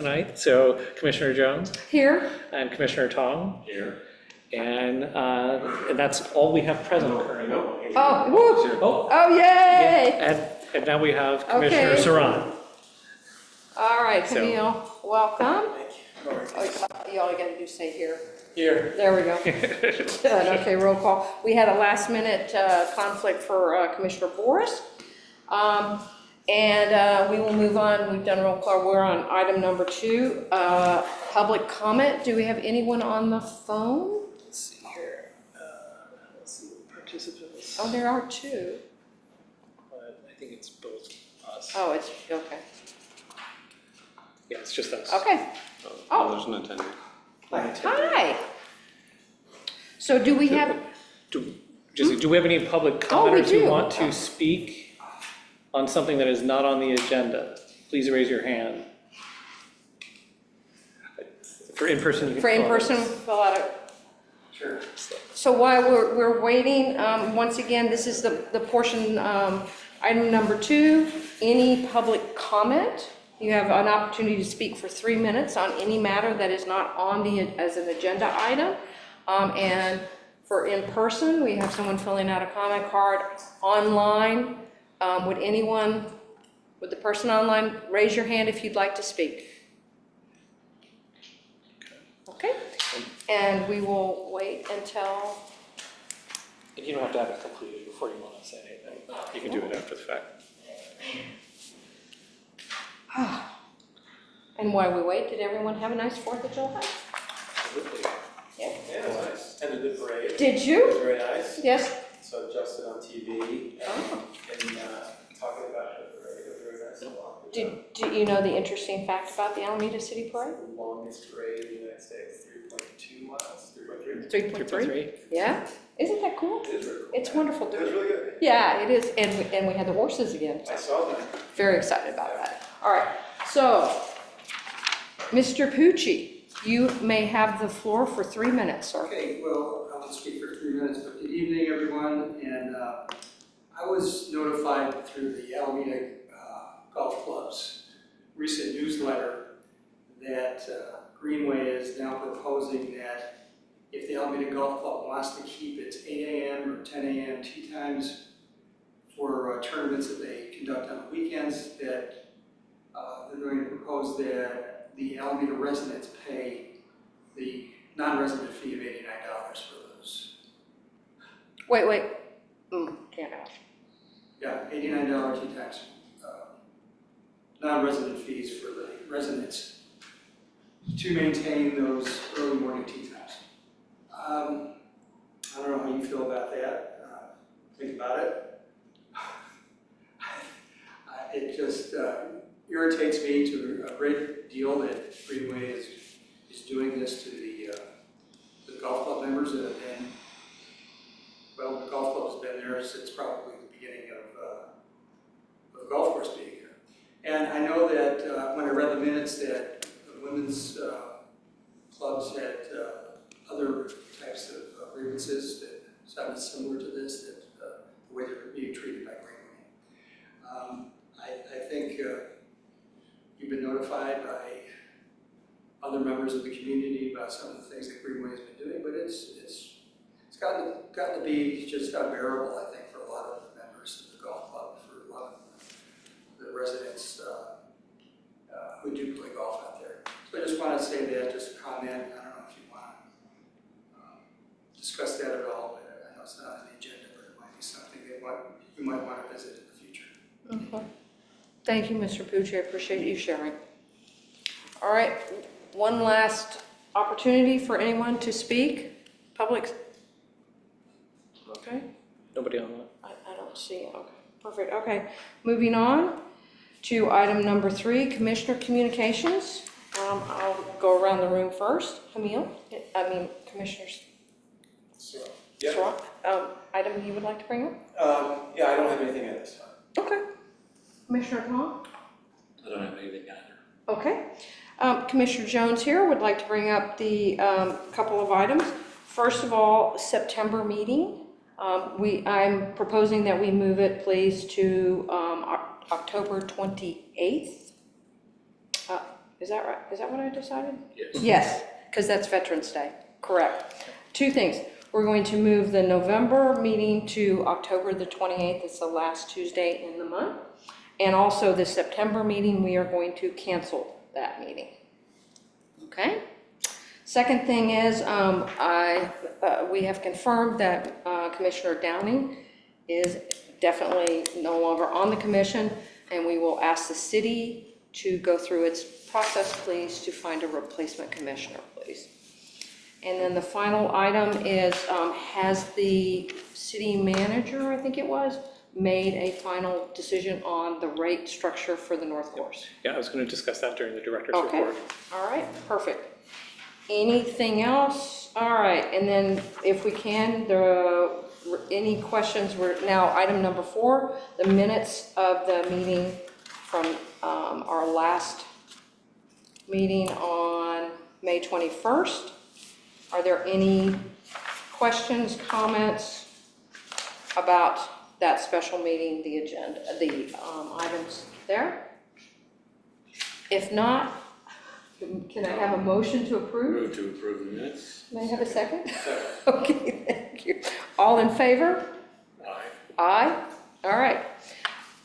tonight. So Commissioner Jones Here. and Commissioner Tong. Here. And that's all we have present currently. Oh, woo. Oh, yay! And now we have Commissioner Okay. Saran. All right, So- Camille, welcome. You all you gotta do is say here. Here. There we go. Good, okay, roll call. We had a last minute conflict for Commissioner Boris. And we will move on. We've done roll call. We're on item number 2, public comment. Do we have anyone on the phone? Let's see here. Let's see participants. Oh, there are 2. But I think it's both us. Oh, it's, okay. Yeah, it's just us. Okay. Oh, there's an attendee. Hi. So do we have, Jesse, do we have any public commenters do. who want to speak on something that is not on the agenda? Please raise your hand. For in-person, you can. for in-person, fill out a. Sure. So while we're waiting, once again, this is the portion, item number 2, any public comment. You have an opportunity to speak for 3 minutes on any matter that is not on as an agenda item. And for in-person, we have someone filling out a comment card. Online, would the person online raise your hand if you'd like to speak? Okay, and we will wait until. And you don't have to have it completed before you want to say anything. You can do it after the fact. And while we wait, did everyone have a nice 4th of July? Absolutely. Yeah. Yeah, it was nice. And a good parade. Did It you? was very nice. Yes. So adjusted on TV Oh. and talking about the parade. It was very nice. Do you know the interesting fact about the Alameda City Parade? The longest parade in the United States, 3.2 miles, 3.3. 3.3. Yeah. Isn't that cool? It is really cool. It's wonderful. It was really good. Yeah, it is. And we had the horses again. I saw that. Very excited about that. All right. So, Mr. Pucci, you may have the floor for 3 minutes, sir. Okay, well, I won't speak for 3 minutes, but good evening, everyone. And I was notified through the Alameda Golf Club's recent newsletter that Greenway is now proposing that if the Alameda Golf Club wants to keep its 8 a.m. or 10 a.m. tee times for tournaments that they conduct on weekends, that they're going to propose that the Alameda residents pay the non-resident fee of $89 for those. Wait. Can't ask. Yeah, $89 tee times. Non-resident fees for the residents to maintain those early morning tee times. I don't know how you feel about that. Think about it. It just irritates me to a great deal that Greenway is doing this to the golf club members that have been, well, the golf club has been there since probably the beginning of the golf course being here. And I know that when I read the minutes that the women's clubs had other types of grievances that sounded similar to this, that the way they're being treated by Greenway. I think you've been notified by other members of the community about some of the things that Greenway has been doing, but it's gotten to be just unbearable, I think, for a lot of the members of the golf club, for a lot of the residents who do play golf out there. So I just want to say that, just a comment. I don't know if you want to discuss that at all. I know it's not on the agenda, but it might be something that you might want to visit in the future. Okay. Thank you, Mr. Pucci. I appreciate you sharing. All right. One last opportunity for anyone to speak. Public. Okay. Nobody on that. I don't see. Okay. Perfect. Okay. Moving on to item number 3, Commissioner Communications. I'll go around the room first. Commissioners. So, yeah. Sarah, item you would like to bring up? Yeah, I don't have anything at this time. Okay. Commissioner Tom? I don't have anything either. Okay. Commissioner Jones here would like to bring up the couple of items. First of all, September meeting. I'm proposing that we move it, please, to October 28th. Is that right? Is that what I decided? Yes. Yes, because that's Veterans Day, correct. Two things. We're going to move the November meeting to October the 28th. It's the last Tuesday in the month. And also the September meeting, we are going to cancel that meeting. Okay? Second thing is, we have confirmed that Commissioner Downing is definitely no longer on the commission, and we will ask the city to go through its process, please, to find a replacement commissioner, please. And then the final item is, has the city manager, I think it was, made a final decision on the rate structure for the North Course? Yeah, I was going to discuss that during the director's Okay, report. all right, perfect. Anything else? All right, and then if we can, any questions, now item number 4, the minutes of the meeting from our last meeting on May 21st. Are there any questions, comments about that special meeting, the agenda, the items there? If not, can I have a motion to approve? Move to approve the minutes. May I have a second? Okay, thank you. All in favor? Aye. Aye. All right.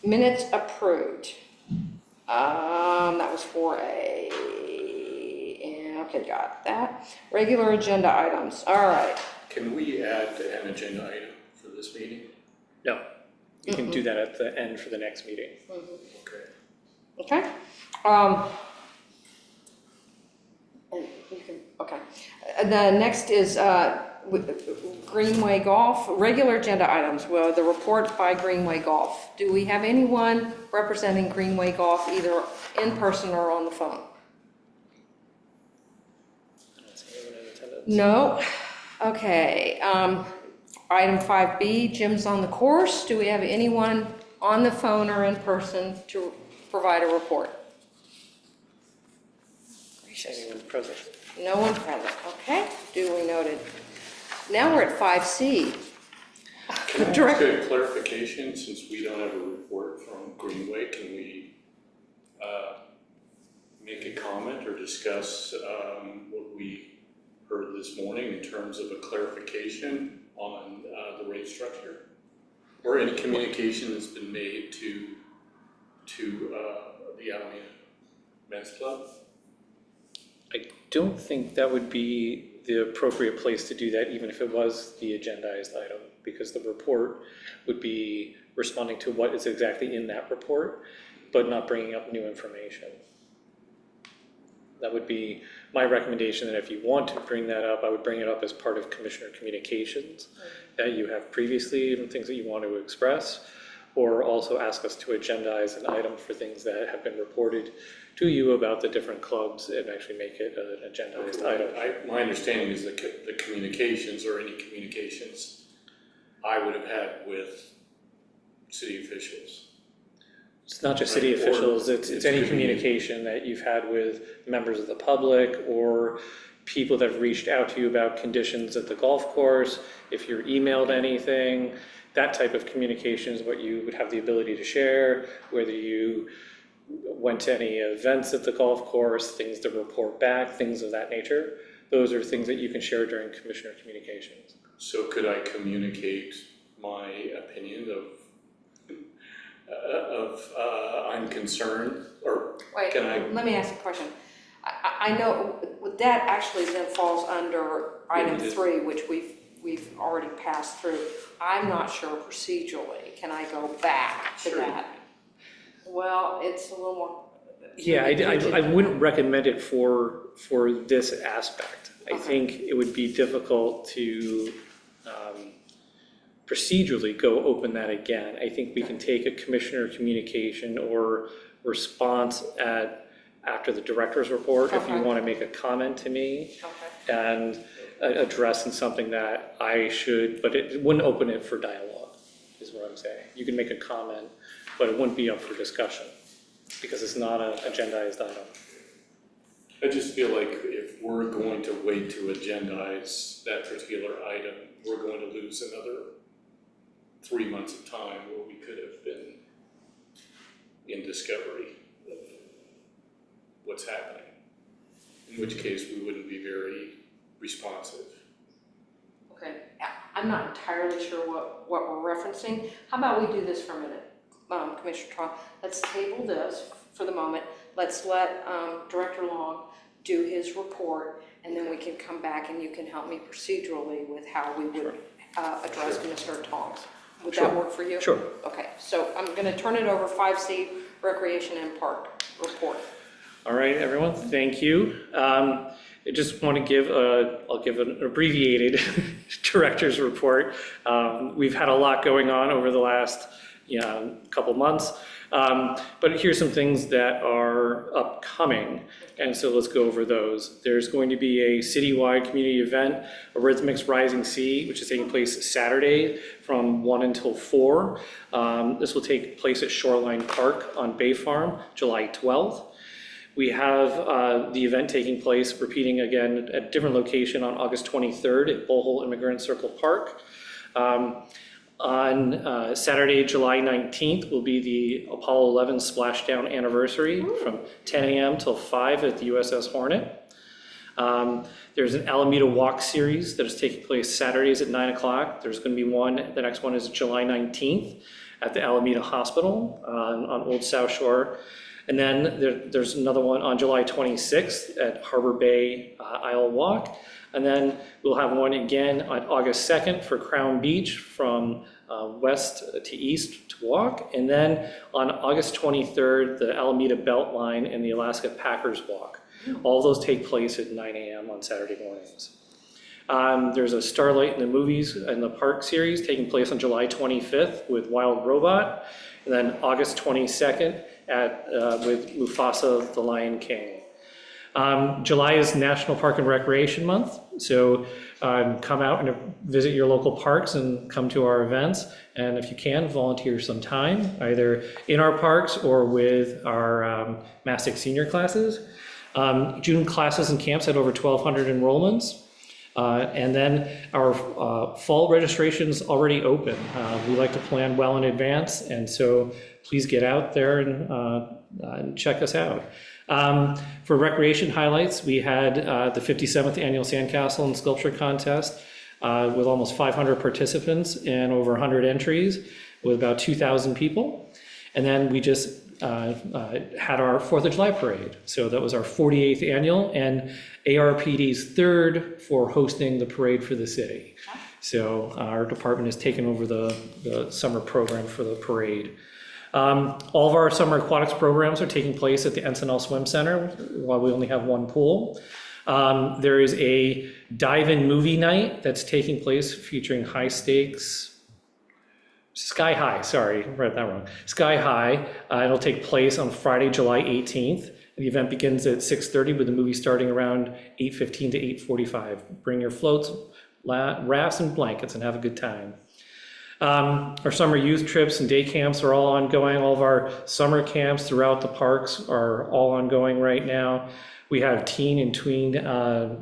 Minutes approved. That was 4A. Okay, got that. Regular agenda items. All right. Can we add an agenda item for this meeting? No, you can do that at the end for the next meeting. Okay. Okay. And you can, okay. The next is Greenway Golf, regular agenda items. Well, the report by Greenway Golf. Do we have anyone representing Greenway Golf either in person or on the phone? I don't see anyone in attendance. No. Okay. Item 5B, Jim's on the course. Do we have anyone on the phone or in person to provide a report? Anyone present? No one present. Okay, duly noted. Now we're at 5C. Can I ask Director. a clarification, since we don't have a report from Greenway, can we make a comment or discuss what we heard this morning in terms of a clarification on the rate structure? Or any communication that's been made to the Alameda Men's Club? I don't think that would be the appropriate place to do that, even if it was the agendized item, because the report would be responding to what is exactly in that report, but not bringing up new information. That would be my recommendation, that if you want to bring that up, I would bring it up as part of Commissioner communications that you have previously, and things that you want to express, or also ask us to agendize an item for things that have been reported to you about the different clubs and actually make it an agendized item. My understanding is that the communications, or any communications I would have had with city officials. It's not just city Right, or officials, it's it's any could be- communication that you've had with members of the public or people that have reached out to you about conditions at the golf course. If you're emailed anything, that type of communication is what you would have the ability to share, whether you went to any events at the golf course, things to report back, things of that nature. Those are things that you can share during Commissioner communications. So could I communicate my opinion of I'm concerned, or Wait, can I? let me ask a question. I know that actually then falls under item it is. 3, which we've already passed through. I'm not sure procedurally, can I go back to Sure. that? Well, it's a little more. Yeah, I wouldn't recommend it for this aspect. I Okay. think it would be difficult to procedurally go open that again. I think we can take a commissioner communication or response after the director's report, if you Okay. want to make a comment to me Okay. and addressing something that I should, but it wouldn't open it for dialogue, is what I'm saying. You can make a comment, but it wouldn't be up for discussion because it's not an agendized item. I just feel like if we're going to wait to agendize that particular item, we're going to lose another 3 months of time where we could have been in discovery what's happening. In which case, we wouldn't be very responsive. Okay, I'm not entirely sure what we're referencing. How about we do this for a minute, Commissioner Tron? Let's table this for the moment. Let's let Director Long do his report, and then we can come back and you can help me procedurally with how we would address Mr. Tongs. Would that work for you? Sure. Okay, so I'm going to turn it over 5C, Recreation and Park report. All right, everyone, thank you. I just want to give I'll give an abbreviated director's report. We've had a lot going on over the last couple months, but here's some things that are upcoming, and so let's go over those. There's going to be a citywide community event, Arrhythmics Rising Sea, which is taking place Saturday from 1 until 4. This will take place at Shoreline Park on Bay Farm, July 12th. We have the event taking place, repeating again at a different location on August 23rd at Bullhole Immigrant Circle Park. On Saturday, July 19th will be the Apollo 11 splashdown anniversary from 10 a.m. till 5 at the USS Hornet. There's an Alameda Walk series that is taking place Saturdays at 9 o'clock. There's going to be the next one is July 19th at the Alameda Hospital on Old South Shore. And then there's another one on July 26th at Harbor Bay Isle Walk. And then we'll have one again on August 2nd for Crown Beach from west to east to walk. And then on August 23rd, the Alameda Beltline and the Alaska Packers Walk. All those take place at 9 a.m. on Saturday mornings. There's a Starlight in the Movies and the Park series taking place on July 25th with Wild Robot. And then August 22nd with Mufasa the Lion King. July is National Park and Recreation Month, so come out and visit your local parks and come to our events, and if you can, volunteer some time, either in our parks or with our Mastic senior classes. June classes and camps had over 1,200 enrollments. And then our fall registration's already open. We like to plan well in advance, and so please get out there and check us out. For recreation highlights, we had the 57th Annual Sandcastle and Sculpture Contest with almost 500 participants and over 100 entries with about 2,000 people. And then we just had our 4th of July parade. So that was our 48th annual and ARPD's third for hosting the parade for the city. So our department has taken over the summer program for the parade. All of our summer aquatics programs are taking place at the Encinal Swim Center while we only have one pool. There is a dive-in movie night that's taking place featuring Sky High, sorry, I read that wrong. Sky High, it'll take place on Friday, July 18th. The event begins at 6:30 with the movie starting around 8:15 to 8:45. Bring your floats, rafts, and blankets and have a good time. Our summer youth trips and day camps are all ongoing. All of our summer camps throughout the parks are all ongoing right now. We have teen and tween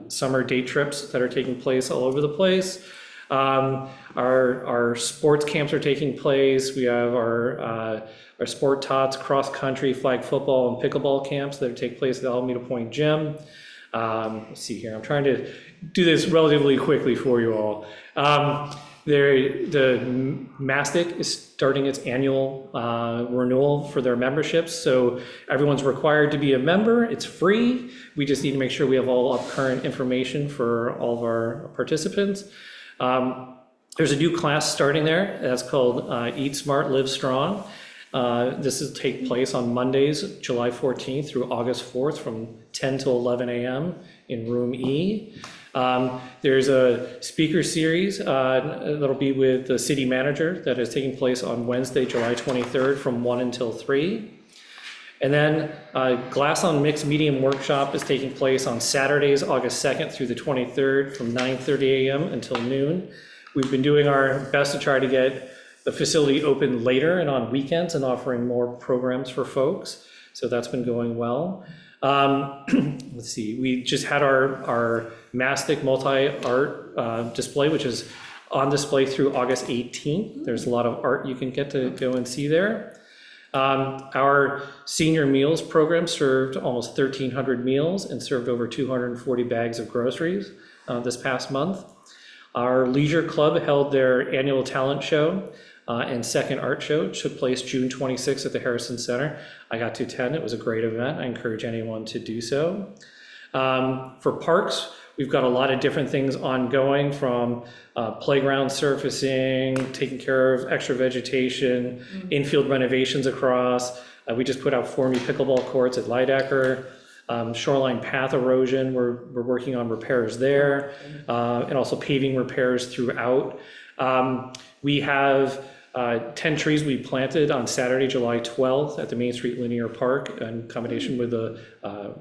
summer day trips that are taking place all over the place. Our sports camps are taking place. We have our sport tots, cross country, flag football, and pickleball camps that take place at the Alameda Point Gym. Let's see here. I'm trying to do this relatively quickly for you all. The Mastic is starting its annual renewal for their memberships, so everyone's required to be a member. It's free. We just need to make sure we have all up current information for all of our participants. There's a new class starting there that's called Eat Smart, Live Strong. This will take place on Mondays, July 14th through August 4th from 10 to 11 a.m. in room E. There's a speaker series that'll be with the city manager that is taking place on Wednesday, July 23rd from 1 until 3. And then Glass on Mixed Medium workshop is taking place on Saturdays, August 2nd through the 23rd from 9:30 a.m. until noon. We've been doing our best to try to get the facility open later and on weekends and offering more programs for folks. So that's been going well. Let's see, we just had our Mastic multi-art display, which is on display through August 18th. There's a lot of art you can get to go and see there. Our senior meals program served almost 1,300 meals and served over 240 bags of groceries this past month. Our leisure club held their annual talent show and second art show. It took place June 26th at the Harrison Center. I got to attend. It was a great event. I encourage anyone to do so. For parks, we've got a lot of different things ongoing, from playground surfacing, taking care of extra vegetation, infield renovations across. We just put out 4 new pickleball courts at Lydecker. Shoreline path erosion, we're working on repairs there, and also paving repairs throughout. We have 10 trees we planted on Saturday, July 12th at the Main Street Linear Park in combination with the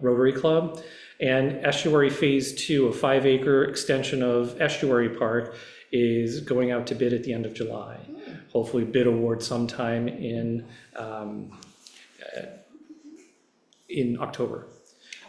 Rotary Club. And Estuary Phase 2, a 5-acre extension of Estuary Park, is going out to bid at the end of July. Hopefully bid award sometime in October.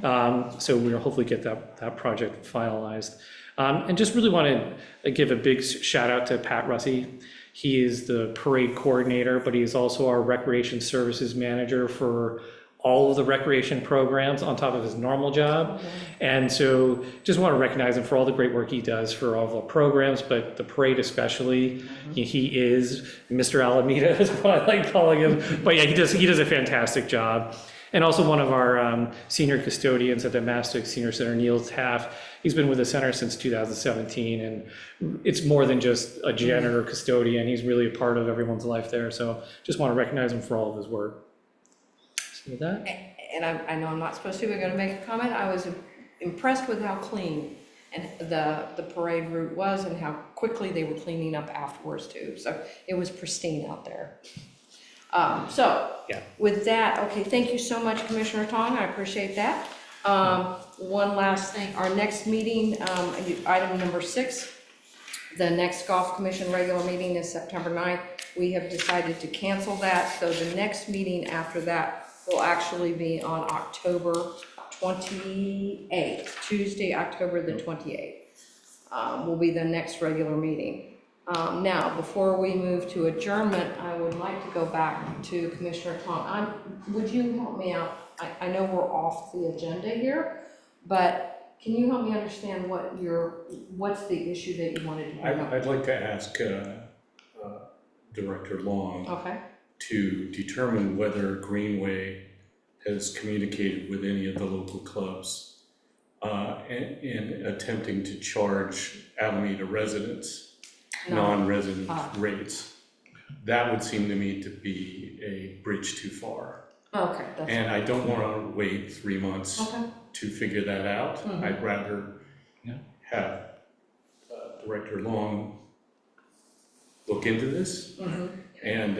So we'll hopefully get that project finalized. And just really want to give a big shout out to Pat Russey. He is the parade coordinator, but he is also our recreation services manager for all of the recreation programs on top of his normal job. And so just want to recognize him for all the great work he does for all of our programs, but the parade especially. He is Mr. Alameda is what I like calling him. But yeah, he does a fantastic job. And also one of our senior custodians at the Mastic Senior Center, Neil Taff. He's been with the center since 2017, and it's more than just a janitor or custodian. He's really a part of everyone's life there. So just want to recognize him for all of his work. So with that. And I know I'm not supposed to, but I'm gonna make a comment. I was impressed with how clean and the parade route was, and how quickly they were cleaning up afterwards too. So it was pristine out there. Yeah. With that, okay, thank you so much, Commissioner Tong, I appreciate that. One last thing, our next meeting, item number 6, the next Golf Commission regular meeting is September 9th. We have decided to cancel that, so the next meeting after that will actually be on October 28th, Tuesday, October the 28th, will be the next regular meeting. Now, before we move to adjournment, I would like to go back to Commissioner Tong. Would you help me out? I know we're off the agenda here, but can you help me understand what's the issue that you wanted to bring up? I'd like to ask Director Long Okay, to determine whether Greenway has communicated with any of the local clubs in attempting to charge Alameda residents No. non-resident rates. That would seem to me to be a bridge too far. okay, that's. And I don't want to wait 3 months Okay, to figure that out. Mhm. I'd rather have Director Long look into this, and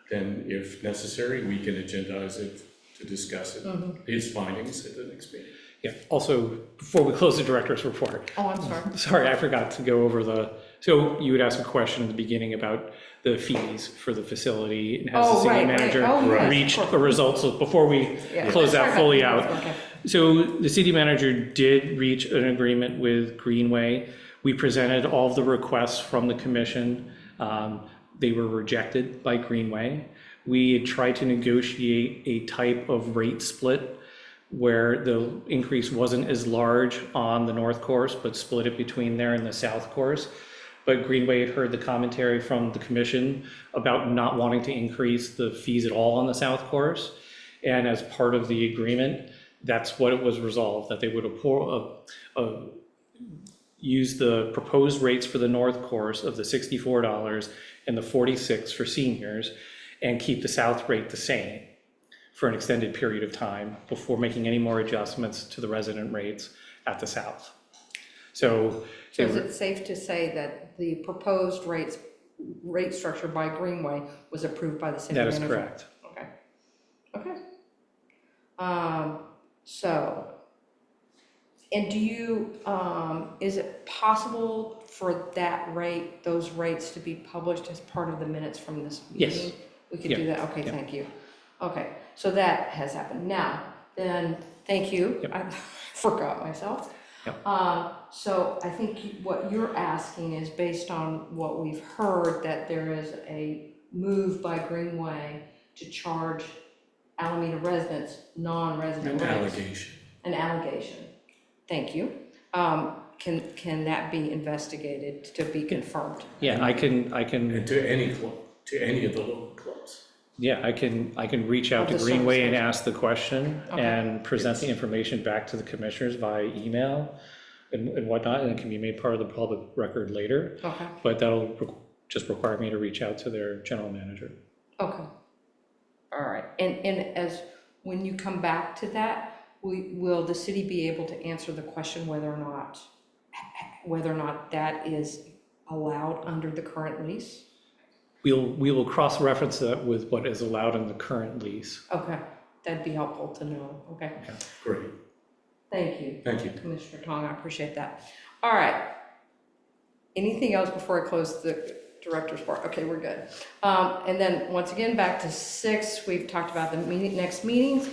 then if necessary, we can agendize it to discuss it, his findings at the next meeting. Yeah, also, before we close the director's report, oh, I'm sorry. sorry, I forgot to go over so you would ask a question in the beginning about the fees for the facility, and has the Oh, city right, manager right. Oh, yes, reached of a result? So before we Yeah. close Sorry that about fully that. out, Okay. so the city manager did reach an agreement with Greenway. We presented all of the requests from the commission. They were rejected by Greenway. We had tried to negotiate a type of rate split where the increase wasn't as large on the north course, but split it between there and the south course. But Greenway had heard the commentary from the commission about not wanting to increase the fees at all on the south course. And as part of the agreement, that's what it was resolved, that they would use the proposed rates for the north course of the $64 and the $46 for seniors, and keep the south rate the same for an extended period of time before making any more adjustments to the resident rates at the south. So is it safe to say that the proposed rate structure by Greenway was approved by the city that manager? is correct. Okay. So, and do you, is it possible for those rates to be published as part of the minutes from this meeting? Yes. We could Yeah. do that, okay, Yeah. thank you. Okay, so that has happened. Now, then, thank you. Yep. I forgot myself. Yep. So I think what you're asking is based on what we've heard, that there is a move by Greenway to charge Alameda residents non-resident An rates. allegation. An allegation. Thank you. Can that be investigated to be confirmed? Yeah, I can, And to any club, to any of the local clubs. yeah, I can reach out to Of the Greenway and service ask the question Okay. and present the information back to the commissioners via email and whatnot, and it can be made part of the public record later. Okay, But that'll just require me to reach out to their general manager. okay. All right, and as, when you come back to that, will the city be able to answer the question whether or not that is allowed under the current lease? We will cross-reference that with what is allowed in the current lease. Okay, that'd be helpful to know, okay. Great, Thank you. thank you. Commissioner Tong, I appreciate that. All right. Anything else before I close the director's part? Okay, we're good. And then, once again, back to 6, we've talked about the next meetings.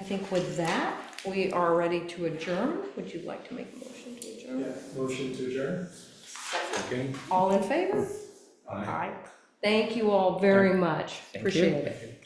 I think with that, we are ready to adjourn. Would you like to make a motion to adjourn? Yeah, motion to adjourn? Okay. All in favor? Aye. Thank you all very much. Thank you. Appreciate it.